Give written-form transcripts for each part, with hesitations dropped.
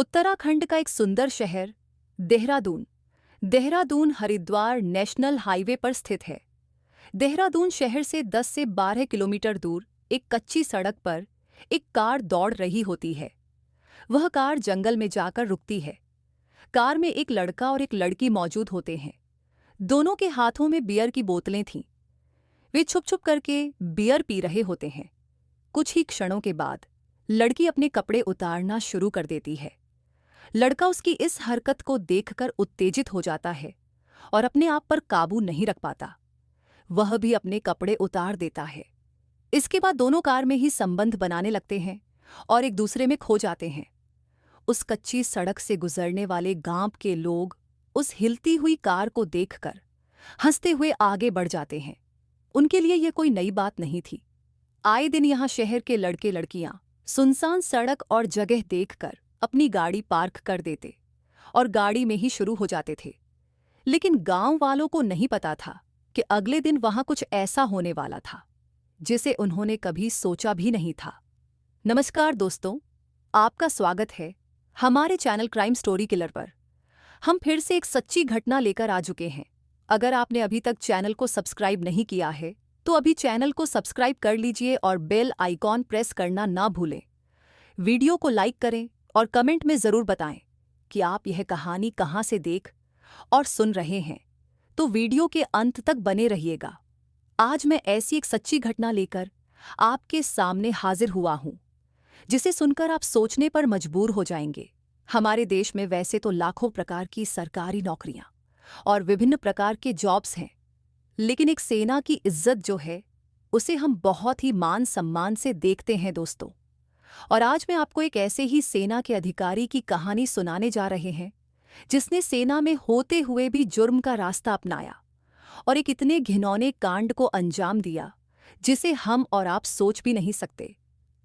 उत्तराखंड का एक सुंदर शहर देहरादून। देहरादून हरिद्वार नेशनल हाईवे पर स्थित है। देहरादून शहर से 10 से 12 किलोमीटर दूर एक कच्ची सड़क पर एक कार दौड़ रही होती है। वह कार जंगल में जाकर रुकती है। कार में एक लड़का और एक लड़की मौजूद होते हैं। दोनों के हाथों में बियर की बोतलें थीं। वे छुप छुप करके बियर पी रहे होते हैं। कुछ ही क्षणों के बाद लड़की अपने कपड़े उतारना शुरू कर देती है। लड़का उसकी इस हरकत को देखकर उत्तेजित हो जाता है और अपने आप पर काबू नहीं रख पाता। वह भी अपने कपड़े उतार देता है। इसके बाद दोनों कार में ही संबंध बनाने लगते हैं और एक दूसरे में खो जाते हैं। उस कच्ची सड़क से गुजरने वाले गांव के लोग उस हिलती हुई कार को देखकर हंसते हुए आगे बढ़ जाते हैं। उनके लिए यह कोई नई बात नहीं थी। आए दिन यहाँ शहर के लड़के लड़कियां सुनसान सड़क और जगह देखकर अपनी गाड़ी पार्क कर देते और गाड़ी में ही शुरू हो जाते थे। लेकिन गांव वालों को नहीं पता था कि अगले दिन वहां कुछ ऐसा होने वाला था जिसे उन्होंने कभी सोचा भी नहीं था। नमस्कार दोस्तों, आपका स्वागत है हमारे चैनल क्राइम स्टोरी किलर पर। हम फिर से एक सच्ची घटना लेकर आ चुके हैं। अगर आपने अभी तक चैनल को सब्सक्राइब नहीं किया है तो अभी चैनल को सब्सक्राइब कर लीजिए और बेल आइकॉन प्रेस करना ना भूलें। वीडियो को लाइक करें और कमेंट में ज़रूर बताएं कि आप यह कहानी कहां से देख और सुन रहे हैं। तो वीडियो के अंत तक बने रहिएगा। आज मैं ऐसी एक सच्ची घटना लेकर आपके सामने हाजिर हुआ हूं जिसे सुनकर आप सोचने पर मजबूर हो जाएंगे। हमारे देश में वैसे तो लाखों प्रकार की सरकारी नौकरियां और विभिन्न प्रकार के जॉब्स हैं, लेकिन एक सेना की इज्जत जो है उसे हम बहुत ही मान सम्मान से देखते हैं दोस्तों। और आज मैं आपको एक ऐसे ही सेना के अधिकारी की कहानी सुनाने जा रहे हैं जिसने सेना में होते हुए भी जुर्म का रास्ता अपनाया और एक इतने घिनौने कांड को अंजाम दिया जिसे हम और आप सोच भी नहीं सकते।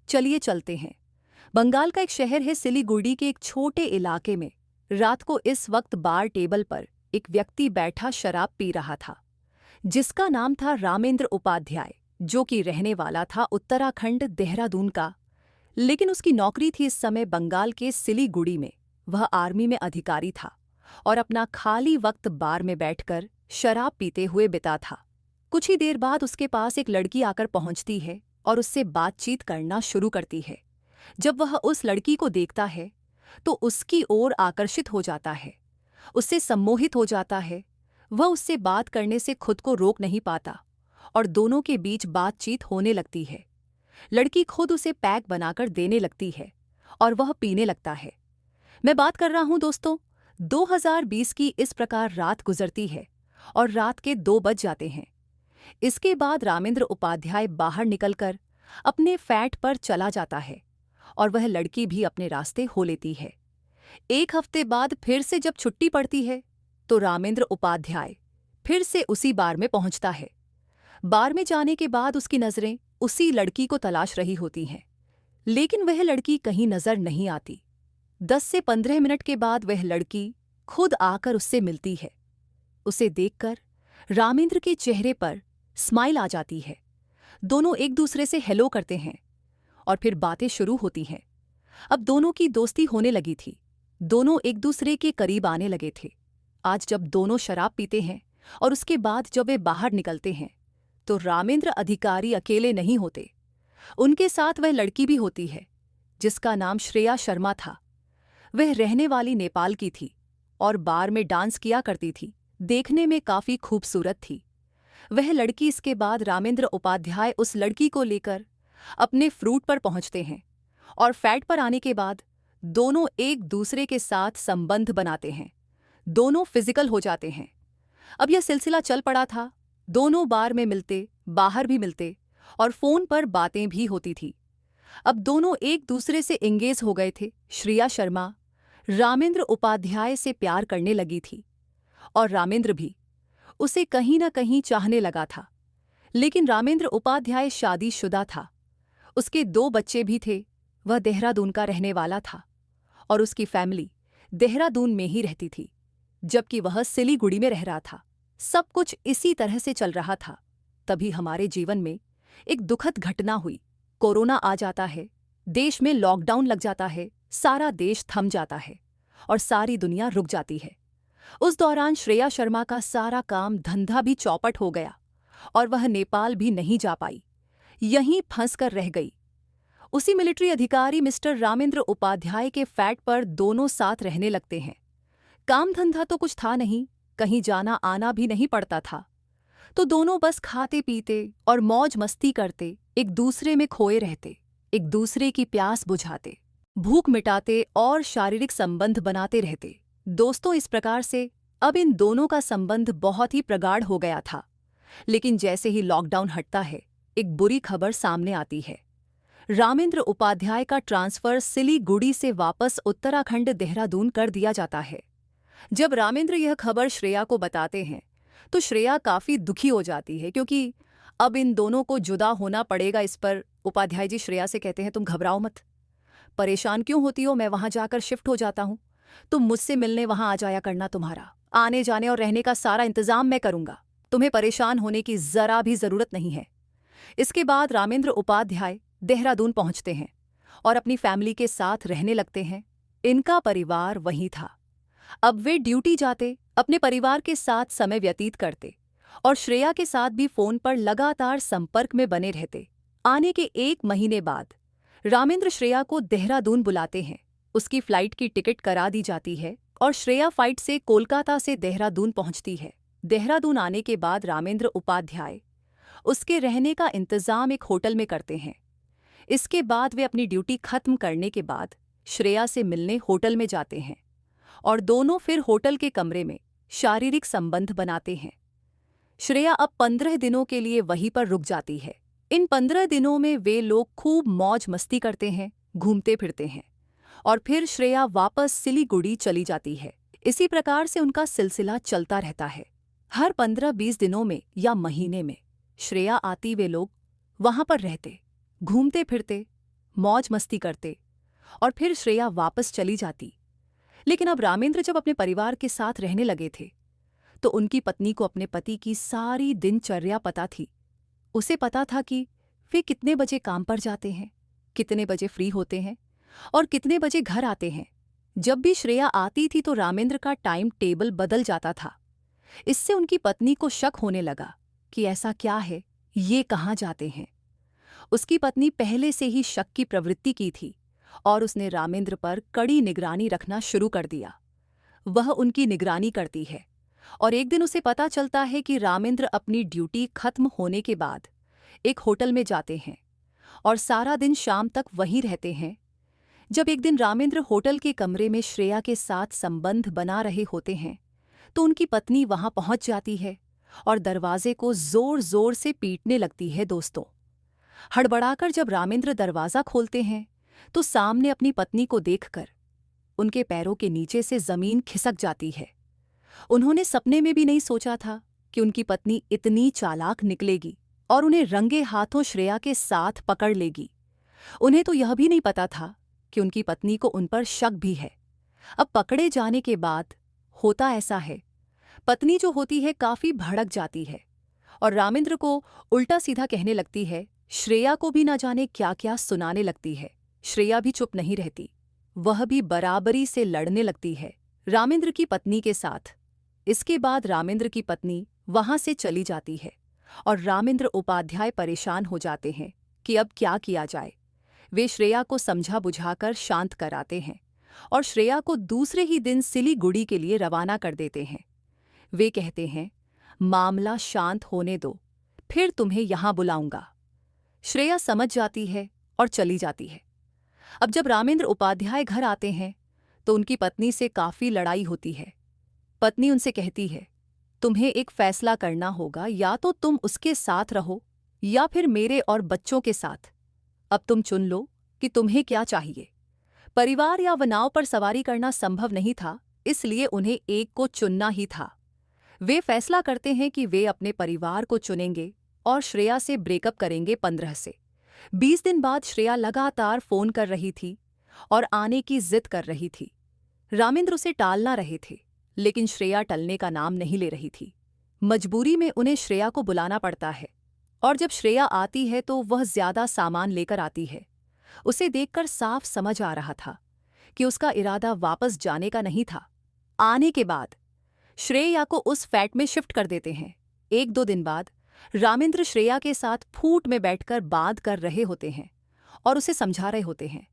चलिए चलते हैं। बंगाल का एक शहर है सिलीगुड़ी के एक छोटे इलाके में रात को इस वक्त बार टेबल पर एक व्यक्ति बैठा शराब पी रहा था, जिसका नाम था रामेंद्र उपाध्याय, जो कि रहने वाला था उत्तराखंड देहरादून का। लेकिन उसकी नौकरी थी इस समय बंगाल के सिलीगुड़ी में। वह आर्मी में अधिकारी था और अपना खाली वक्त बार में बैठकर शराब पीते हुए बिता था। कुछ ही देर बाद उसके पास एक लड़की आकर पहुंचती है और उससे बातचीत करना शुरू करती है। जब वह उस लड़की को देखता है तो उसकी ओर आकर्षित हो जाता है, उससे सम्मोहित हो जाता है। वह उससे बात करने से खुद को रोक नहीं पाता और दोनों के बीच बातचीत होने लगती है। लड़की खुद उसे पैक बनाकर देने लगती है और वह पीने लगता है। मैं बात कर रहा हूं दोस्तों 2020 की। इस प्रकार रात गुजरती है और रात के 2 बज जाते हैं। इसके बाद रामेंद्र उपाध्याय बाहर निकलकर अपने फ्लैट पर चला जाता है और वह लड़की भी अपने रास्ते हो लेती है। एक हफ्ते बाद फिर से जब छुट्टी पड़ती है तो रामेंद्र उपाध्याय फिर से उसी बार में पहुंचता है। बार में जाने के बाद उसकी नजरें उसी लड़की को तलाश रही होती हैं, लेकिन वह लड़की कहीं नजर नहीं आती। 10 से 15 मिनट के बाद वह लड़की खुद आकर उससे मिलती है। उसे देखकर रामेंद्र के चेहरे पर स्माइल आ जाती है। दोनों एक दूसरे से हेलो करते हैं और फिर बातें शुरू होती हैं। अब दोनों की दोस्ती होने लगी थी। दोनों एक दूसरे के करीब आने लगे थे। आज जब दोनों शराब पीते हैं और उसके बाद जब वे बाहर निकलते हैं तो रामेंद्र अधिकारी अकेले नहीं होते। उनके साथ वह लड़की भी होती है जिसका नाम श्रेया शर्मा था। वह रहने वाली नेपाल की थी और बार में डांस किया करती थी। देखने में काफी खूबसूरत थी वह लड़की। इसके बाद रामेंद्र उपाध्याय उस लड़की को लेकर अपने फ्रूट पर पहुंचते हैं और फैट पर आने के बाद दोनों एक दूसरे के साथ संबंध बनाते हैं। दोनों फिजिकल हो जाते हैं। अब यह सिलसिला चल पड़ा था। दोनों बार में मिलते, बाहर भी मिलते और फोन पर बातें भी होती थी। अब दोनों एक दूसरे से एंगेज हो गए थे। श्रेया शर्मा रामेंद्र उपाध्याय से प्यार करने लगी थी और रामेंद्र भी उसे कहीं न कहीं चाहने लगा था। लेकिन रामेंद्र उपाध्याय शादीशुदा था। उसके 2 बच्चे भी थे। वह देहरादून का रहने वाला था और उसकी फैमिली देहरादून में ही रहती थी, जबकि वह सिलीगुड़ी में रह रहा था। सब कुछ इसी तरह से चल रहा था। तभी हमारे जीवन में एक दुखद घटना हुई। कोरोना आ जाता है, देश में लॉकडाउन लग जाता है सारा देश थम जाता है और सारी दुनिया रुक जाती है। उस दौरान श्रेया शर्मा का सारा काम धंधा भी चौपट हो गया और वह नेपाल भी नहीं जा पाई, यहीं फंस कर रह गई। उसी मिलिट्री अधिकारी मिस्टर रामेंद्र उपाध्याय के फ्लैट पर दोनों साथ रहने लगते हैं। काम धंधा तो कुछ था नहीं, कहीं जाना आना भी नहीं पड़ता था, तो दोनों बस खाते पीते और मौज मस्ती करते, एक दूसरे में खोए रहते, एक दूसरे की प्यास बुझाते, भूख मिटाते और शारीरिक संबंध बनाते रहते। दोस्तों, इस प्रकार से अब इन दोनों का संबंध बहुत ही प्रगाढ़ हो गया था। लेकिन जैसे ही लॉकडाउन हटता है, एक बुरी खबर सामने आती है। रामेंद्र उपाध्याय का ट्रांसफर सिलीगुड़ी से वापस उत्तराखंड देहरादून कर दिया जाता है। जब रामेंद्र यह खबर श्रेया को बताते हैं तो श्रेया काफी दुखी हो जाती है, क्योंकि अब इन दोनों को जुदा होना पड़ेगा। इस पर उपाध्याय जी श्रेया से कहते हैं, तुम घबराओ मत, परेशान क्यों होती हो, मैं वहां जाकर शिफ्ट हो जाता हूं, तुम मुझसे मिलने वहां आ जाया करना, तुम्हारा आने जाने और रहने का सारा इंतजाम मैं करूंगा, तुम्हें परेशान होने की जरा भी जरूरत नहीं है। इसके बाद रामेंद्र उपाध्याय देहरादून पहुंचते हैं और अपनी फैमिली के साथ रहने लगते हैं। इनका परिवार वहीं था। अब वे ड्यूटी जाते, अपने परिवार के साथ समय व्यतीत करते और श्रेया के साथ भी फोन पर लगातार संपर्क में बने रहते। आने के 1 महीने बाद रामेंद्र श्रेया को देहरादून बुलाते हैं। उसकी फ्लाइट की टिकट करा दी जाती है और श्रेया फ्लाइट से कोलकाता से देहरादून पहुंचती है। देहरादून आने के बाद रामेंद्र उपाध्याय उसके रहने का इंतजाम एक होटल में करते हैं। इसके बाद वे अपनी ड्यूटी खत्म करने के बाद श्रेया से मिलने होटल में जाते हैं और दोनों फिर होटल के कमरे में शारीरिक संबंध बनाते हैं। श्रेया अब 15 दिनों के लिए वहीं पर रुक जाती है। इन 15 दिनों में वे लोग खूब मौज मस्ती करते हैं, घूमते फिरते हैं और फिर श्रेया वापस सिलीगुड़ी चली जाती है। इसी प्रकार से उनका सिलसिला चलता रहता है। हर 15-20 दिनों में या महीने में श्रेया आती, वे लोग वहां पर रहते, घूमते फिरते, मौज मस्ती करते और फिर श्रेया वापस चली जाती। लेकिन अब रामेंद्र जब अपने परिवार के साथ रहने लगे थे तो उनकी पत्नी को अपने पति की सारी दिनचर्या पता थी। उसे पता था कि वे कितने बजे काम पर जाते हैं, कितने बजे फ्री होते हैं और कितने बजे घर आते हैं। जब भी श्रेया आती थी तो रामेंद्र का टाइम टेबल बदल जाता था। इससे उनकी पत्नी को शक होने लगा कि ऐसा क्या है, ये कहाँ जाते हैं। उसकी पत्नी पहले से ही शक की प्रवृत्ति की थी और उसने रामेंद्र पर कड़ी निगरानी रखना शुरू कर दिया। वह उनकी निगरानी करती है और एक दिन उसे पता चलता है कि रामेंद्र अपनी ड्यूटी खत्म होने के बाद एक होटल में जाते हैं और सारा दिन शाम तक वहीं रहते हैं। जब एक दिन रामेंद्र होटल के कमरे में श्रेया के साथ संबंध बना रहे होते हैं तो उनकी पत्नी वहां पहुंच जाती है और दरवाजे को जोर जोर से पीटने लगती है। दोस्तों, हड़बड़ाकर जब रामेंद्र दरवाजा खोलते हैं तो सामने अपनी पत्नी को देखकर उनके पैरों के नीचे से जमीन खिसक जाती है। उन्होंने सपने में भी नहीं सोचा था कि उनकी पत्नी इतनी चालाक निकलेगी और उन्हें रंगे हाथों श्रेया के साथ पकड़ लेगी। उन्हें तो यह भी नहीं पता था कि उनकी पत्नी को उन पर शक भी है। अब पकड़े जाने के बाद होता ऐसा है, पत्नी जो होती है काफी भड़क जाती है और रामेंद्र को उल्टा सीधा कहने लगती है। श्रेया को भी न जाने क्या क्या सुनाने लगती है। श्रेया भी चुप नहीं रहती, वह भी बराबरी से लड़ने लगती है रामेंद्र की पत्नी के साथ। इसके बाद रामेंद्र की पत्नी वहां से चली जाती है और रामेंद्र उपाध्याय परेशान हो जाते हैं कि अब क्या किया जाए। वे श्रेया को समझा बुझाकर शांत कराते हैं और श्रेया को दूसरे ही दिन सिलीगुड़ी के लिए रवाना कर देते हैं। वे कहते हैं, मामला शांत होने दो, फिर तुम्हें यहां बुलाऊंगा। श्रेया समझ जाती है और चली जाती है। अब जब रामेंद्र उपाध्याय घर आते हैं तो उनकी पत्नी से काफी लड़ाई होती है। पत्नी उनसे कहती है, तुम्हें एक फैसला करना होगा, या तो तुम उसके साथ रहो या फिर मेरे और बच्चों के साथ। अब तुम चुन लो कि तुम्हें क्या चाहिए। परिवार या नाव पर सवारी करना संभव नहीं था, इसलिए उन्हें एक को चुनना ही था। वे फैसला करते हैं कि वे अपने परिवार को चुनेंगे और श्रेया से ब्रेकअप करेंगे। 15 से 20 दिन बाद श्रेया लगातार फोन कर रही थी और आने की जिद कर रही थी। रामेंद्र उसे टालना रहे थे, लेकिन श्रेया टलने का नाम नहीं ले रही थी। मजबूरी में उन्हें श्रेया को बुलाना पड़ता है और जब श्रेया आती है तो वह ज्यादा सामान लेकर आती है। उसे देखकर साफ समझ आ रहा था कि उसका इरादा वापस जाने का नहीं था। आने के बाद श्रेया को उस फ्लैट में शिफ्ट कर देते हैं। 1-2 दिन बाद रामेंद्र श्रेया के साथ फूट में बैठकर बात कर रहे होते हैं और उसे समझा रहे होते हैं,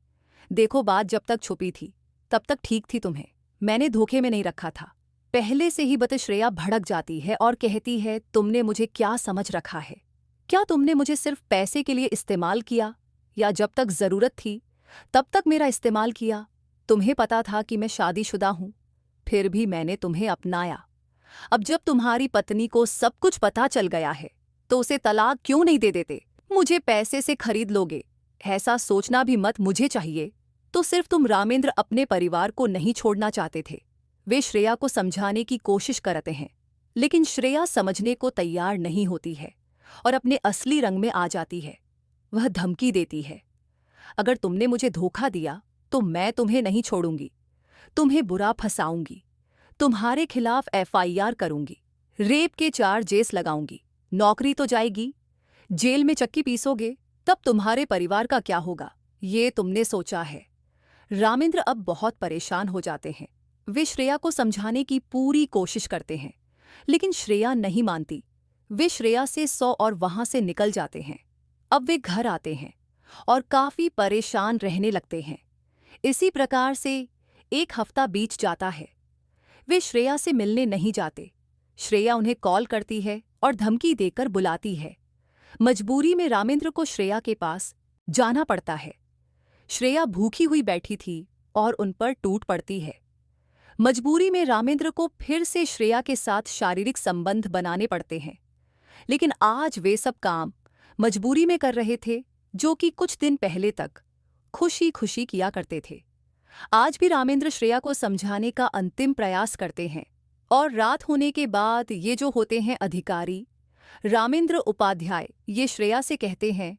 देखो बात जब तक छुपी थी तब तक ठीक थी, तुम्हें मैंने धोखे में नहीं रखा था। पहले से ही बता। श्रेया भड़क जाती है और कहती है, तुमने मुझे क्या समझ रखा है? क्या तुमने मुझे सिर्फ पैसे के लिए इस्तेमाल किया, या जब तक जरूरत थी तब तक मेरा इस्तेमाल किया? तुम्हें पता था कि मैं शादीशुदा हूं, फिर भी मैंने तुम्हें अपनाया। अब जब तुम्हारी पत्नी को सब कुछ पता चल गया है तो उसे तलाक क्यों नहीं दे देते? मुझे पैसे से खरीद लोगे, ऐसा सोचना भी मत। मुझे चाहिए तो सिर्फ तुम रामेंद्र अपने परिवार को नहीं छोड़ना चाहते थे। वे श्रेया को समझाने की कोशिश करते हैं, लेकिन श्रेया समझने को तैयार नहीं होती है और अपने असली रंग में आ जाती है। वह धमकी देती है, अगर तुमने मुझे धोखा दिया तो मैं तुम्हें नहीं छोड़ूंगी, तुम्हें बुरा फंसाऊंगी, तुम्हारे खिलाफ FIR करूंगी, रेप के चार्जेस लगाऊंगी, नौकरी तो जाएगी, जेल में चक्की पीसोगे, तब तुम्हारे परिवार का क्या होगा, ये तुमने सोचा है? रामेंद्र अब बहुत परेशान हो जाते हैं। वे श्रेया को समझाने की पूरी कोशिश करते हैं, लेकिन श्रेया नहीं मानती। वे श्रेया से 100 और वहां से निकल जाते हैं। अब वे घर आते हैं और काफी परेशान रहने लगते हैं। इसी प्रकार से 1 हफ्ता बीत जाता है। वे श्रेया से मिलने नहीं जाते। श्रेया उन्हें कॉल करती है और धमकी देकर बुलाती है। मजबूरी में रामेंद्र को श्रेया के पास जाना पड़ता है। श्रेया भूखी हुई बैठी थी और उन पर टूट पड़ती है। मजबूरी में रामेंद्र को फिर से श्रेया के साथ शारीरिक संबंध बनाने पड़ते हैं, लेकिन आज वे सब काम मजबूरी में कर रहे थे जो कि कुछ दिन पहले तक खुशी खुशी किया करते थे। आज भी रामेंद्र श्रेया को समझाने का अंतिम प्रयास करते हैं और रात होने के बाद ये जो होते हैं अधिकारी रामेंद्र उपाध्याय, ये श्रेया से कहते हैं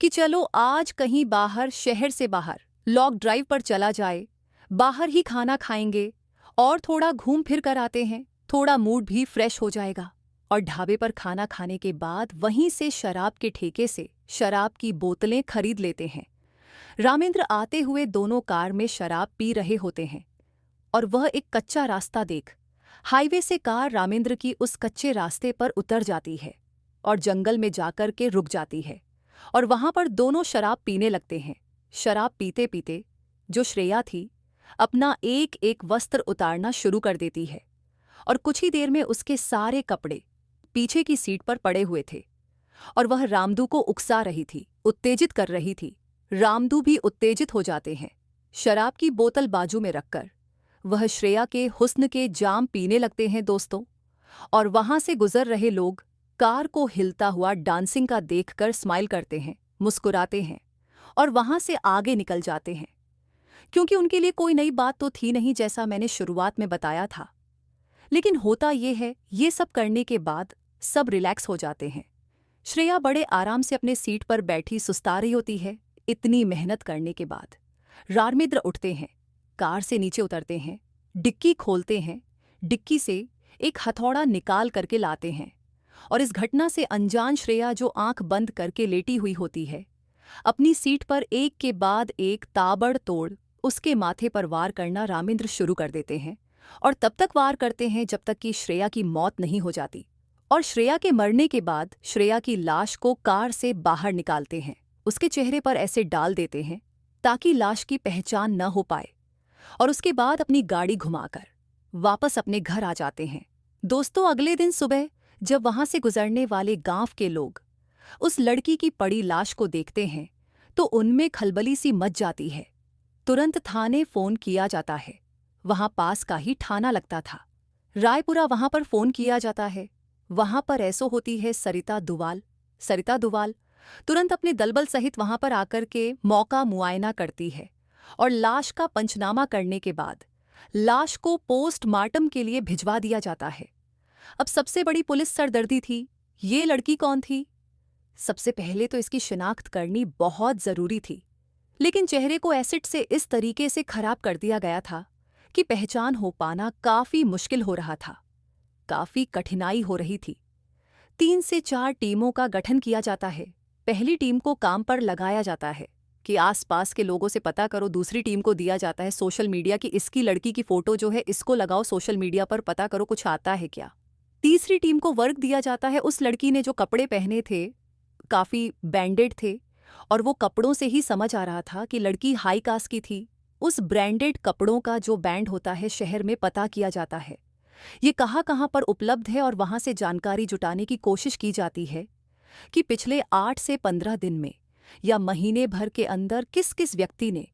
कि चलो आज कहीं बाहर, शहर से बाहर लॉन्ग ड्राइव पर चला जाए, बाहर ही खाना खाएंगे और थोड़ा घूम फिर कर आते हैं, थोड़ा मूड भी फ्रेश हो जाएगा। और ढाबे पर खाना खाने के बाद वहीं से शराब के ठेके से शराब की बोतलें खरीद लेते हैं। रामेंद्र आते हुए दोनों कार में शराब पी रहे होते हैं और वह एक कच्चा रास्ता देख हाईवे से कार रामेंद्र की उस कच्चे रास्ते पर उतर जाती है और जंगल में जाकर के रुक जाती है और वहां पर दोनों शराब पीने लगते हैं। शराब पीते पीते जो श्रेया थी अपना एक एक वस्त्र उतारना शुरू कर देती है और कुछ ही देर में उसके सारे कपड़े पीछे की सीट पर पड़े हुए थे और वह रामदू को उकसा रही थी, उत्तेजित कर रही थी। रामदू भी उत्तेजित हो जाते हैं। शराब की बोतल बाजू में रखकर वह श्रेया के हुस्न के जाम पीने लगते हैं दोस्तों। और वहां से गुजर रहे लोग कार को हिलता हुआ डांसिंग का देखकर स्माइल करते हैं, मुस्कुराते हैं और वहां से आगे निकल जाते हैं, क्योंकि उनके लिए कोई नई बात तो थी नहीं, जैसा मैंने शुरुआत में बताया था। लेकिन होता ये है, ये सब करने के बाद सब रिलैक्स हो जाते हैं। श्रेया बड़े आराम से अपने सीट पर बैठी सुस्ता रही होती है। इतनी मेहनत करने के बाद रामेंद्र उठते हैं, कार से नीचे उतरते हैं, डिक्की खोलते हैं, डिक्की से एक हथौड़ा निकाल करके लाते हैं और इस घटना से अनजान श्रेया, जो आंख बंद करके लेटी हुई होती है, अपनी सीट पर एक के बाद एक ताबड़तोड़ उसके माथे पर वार करना रामेंद्र शुरू कर देते हैं और तब तक वार करते हैं जब तक कि श्रेया की मौत नहीं हो जाती। और श्रेया के मरने के बाद श्रेया की लाश को कार से बाहर निकालते हैं, उसके चेहरे पर ऐसे डाल देते हैं ताकि लाश की पहचान न हो पाए और उसके बाद अपनी गाड़ी घुमाकर वापस अपने घर आ जाते हैं। दोस्तों, अगले दिन सुबह जब वहां से गुजरने वाले गांव के लोग उस लड़की की पड़ी लाश को देखते हैं तो उनमें खलबली सी मच जाती है। तुरंत थाने फोन किया जाता है। वहां पास का ही थाना लगता था, रायपुरा। वहां पर फोन किया जाता है। वहां पर ऐसो होती है सरिता दुवाल तुरंत अपने दलबल सहित वहां पर आकर के मौका मुआयना करती है और लाश का पंचनामा करने के बाद लाश को पोस्टमार्टम के लिए भिजवा दिया जाता है। अब सबसे बड़ी पुलिस सरदर्दी थी, ये लड़की कौन थी? सबसे पहले तो इसकी शिनाख्त करनी बहुत जरूरी थी, लेकिन चेहरे को एसिड से इस तरीके से खराब कर दिया गया था कि पहचान हो पाना काफी मुश्किल हो रहा था, काफी कठिनाई हो रही थी। 3 से 4 टीमों का गठन किया जाता है। पहली टीम को काम पर लगाया जाता है। कि आसपास के लोगों से पता करो, दूसरी टीम को दिया जाता है सोशल मीडिया की इसकी लड़की की फोटो जो है इसको लगाओ सोशल मीडिया पर, पता करो कुछ आता है क्या। तीसरी टीम को वर्क दिया जाता है, उस लड़की ने जो कपड़े पहने थे काफ़ी ब्रांडेड थे और वो कपड़ों से ही समझ आ रहा था कि लड़की हाई कास्ट की थी। उस ब्रांडेड कपड़ों का जो बैंड होता है शहर में पता किया जाता है, ये कहाँ पर उपलब्ध है और वहाँ से जानकारी जुटाने की कोशिश की जाती है कि पिछले 8 से 15 दिन में या महीने भर के अंदर किस किस व्यक्ति ने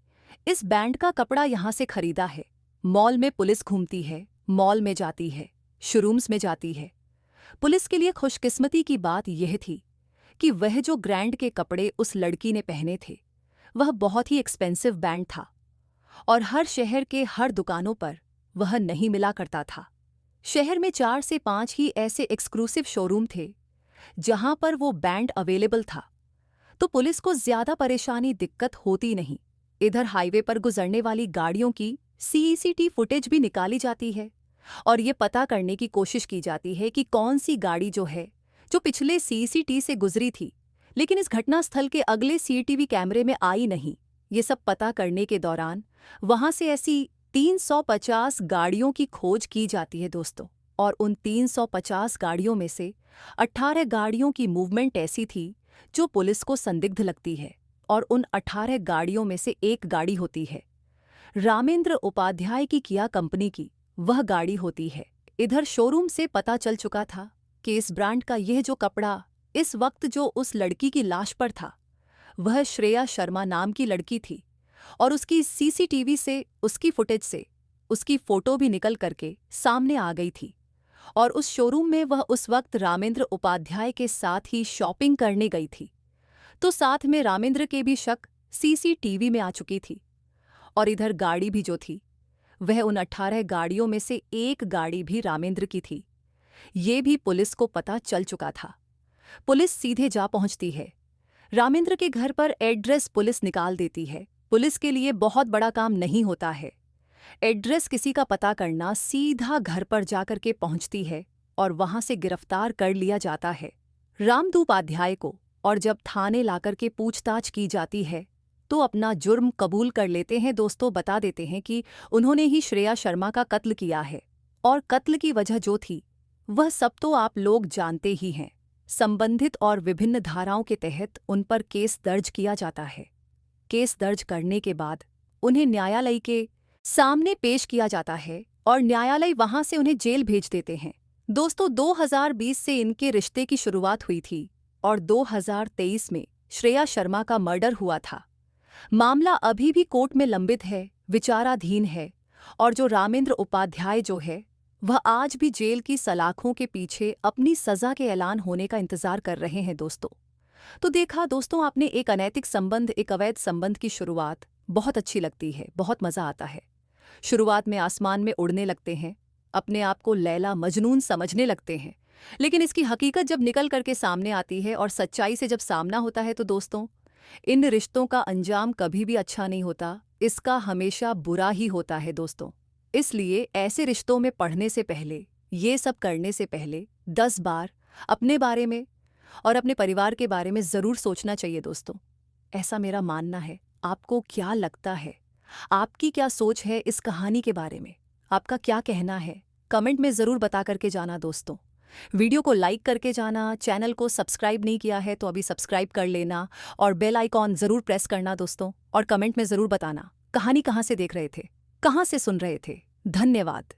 इस बैंड का कपड़ा यहाँ से खरीदा है। मॉल में पुलिस घूमती है, मॉल में जाती है, शोरूम्स में जाती है। पुलिस के लिए खुशकिस्मती की बात यह थी कि वह जो ब्रांड के कपड़े उस लड़की ने पहने थे वह बहुत ही एक्सपेंसिव बैंड था और हर शहर के हर दुकानों पर वह नहीं मिला करता था। शहर में 4 से 5 ही ऐसे एक्सक्लूसिव शोरूम थे जहां पर वो बैंड अवेलेबल था, तो पुलिस को ज्यादा परेशानी दिक्कत होती नहीं। इधर हाईवे पर गुजरने वाली गाड़ियों की सीसीटीवी फुटेज भी निकाली जाती है और ये पता करने की कोशिश की जाती है कि कौन सी गाड़ी जो है जो पिछले सीसीटीवी से गुजरी थी लेकिन इस घटनास्थल के अगले सीसीटीवी कैमरे में आई नहीं। ये सब पता करने के दौरान वहां से ऐसी 350 गाड़ियों की खोज की जाती है दोस्तों, और उन 350 गाड़ियों में से 18 गाड़ियों की मूवमेंट ऐसी थी जो पुलिस को संदिग्ध लगती है और उन 18 गाड़ियों में से एक गाड़ी होती है रामेंद्र उपाध्याय की किया कंपनी की, वह गाड़ी होती है। इधर शोरूम से पता चल चुका था कि इस ब्रांड का यह जो कपड़ा इस वक्त जो उस लड़की की लाश पर था वह श्रेया शर्मा नाम की लड़की थी और उसकी सीसीटीवी से उसकी फुटेज से उसकी फोटो भी निकल करके सामने आ गई थी और उस शोरूम में वह उस वक्त रामेंद्र उपाध्याय के साथ ही शॉपिंग करने गई थी। तो साथ में रामेंद्र के भी शक सीसीटीवी में आ चुकी थी और इधर गाड़ी भी जो थी वह उन 18 गाड़ियों में से एक गाड़ी भी रामेंद्र की थी। ये भी पुलिस को पता चल चुका था। पुलिस सीधे जा पहुंचती है, रामेंद्र के घर पर एड्रेस पुलिस निकाल देती है। पुलिस के लिए बहुत बड़ा काम नहीं होता है, एड्रेस किसी का पता करना, सीधा घर पर जाकर के पहुंचती है और वहां से गिरफ्तार कर लिया जाता है रामदू उपाध्याय को। और जब थाने लाकर के पूछताछ की जाती है तो अपना जुर्म कबूल कर लेते हैं दोस्तों, बता देते हैं कि उन्होंने ही श्रेया शर्मा का कत्ल किया है और कत्ल की वजह जो थी वह सब तो आप लोग जानते ही हैं। संबंधित और विभिन्न धाराओं के तहत उन पर केस दर्ज किया जाता है। केस दर्ज करने के बाद उन्हें न्यायालय के सामने पेश किया जाता है और न्यायालय वहां से उन्हें जेल भेज देते हैं। दोस्तों 2020 से इनके रिश्ते की शुरुआत हुई थी और 2023 में श्रेया शर्मा का मर्डर हुआ था। मामला अभी भी कोर्ट में लंबित है, विचाराधीन है और जो रामेंद्र उपाध्याय जो है वह आज भी जेल की सलाखों के पीछे अपनी सजा के ऐलान होने का इंतजार कर रहे हैं दोस्तों। तो देखा दोस्तों आपने, एक अनैतिक संबंध, एक अवैध संबंध की शुरुआत बहुत अच्छी लगती है, बहुत मजा आता है। शुरुआत में आसमान में उड़ने लगते हैं, अपने आप को लैला मजनून समझने लगते हैं, लेकिन इसकी हकीकत जब निकल करके सामने आती है और सच्चाई से जब सामना होता है तो दोस्तों इन रिश्तों का अंजाम कभी भी अच्छा नहीं होता, इसका हमेशा बुरा ही होता है दोस्तों। इसलिए ऐसे रिश्तों में पढ़ने से पहले, ये सब करने से पहले 10 बार अपने बारे में और अपने परिवार के बारे में ज़रूर सोचना चाहिए दोस्तों। ऐसा मेरा मानना है। आपको क्या लगता है? आपकी क्या सोच है इस कहानी के बारे में? आपका क्या कहना है? कमेंट में ज़रूर बता करके जाना दोस्तों। वीडियो को लाइक करके जाना, चैनल को सब्सक्राइब नहीं किया है तो अभी सब्सक्राइब कर लेना और बेल आइकॉन ज़रूर प्रेस करना दोस्तों। और कमेंट में ज़रूर बताना कहानी कहाँ से देख रहे थे, कहाँ से सुन रहे थे। धन्यवाद।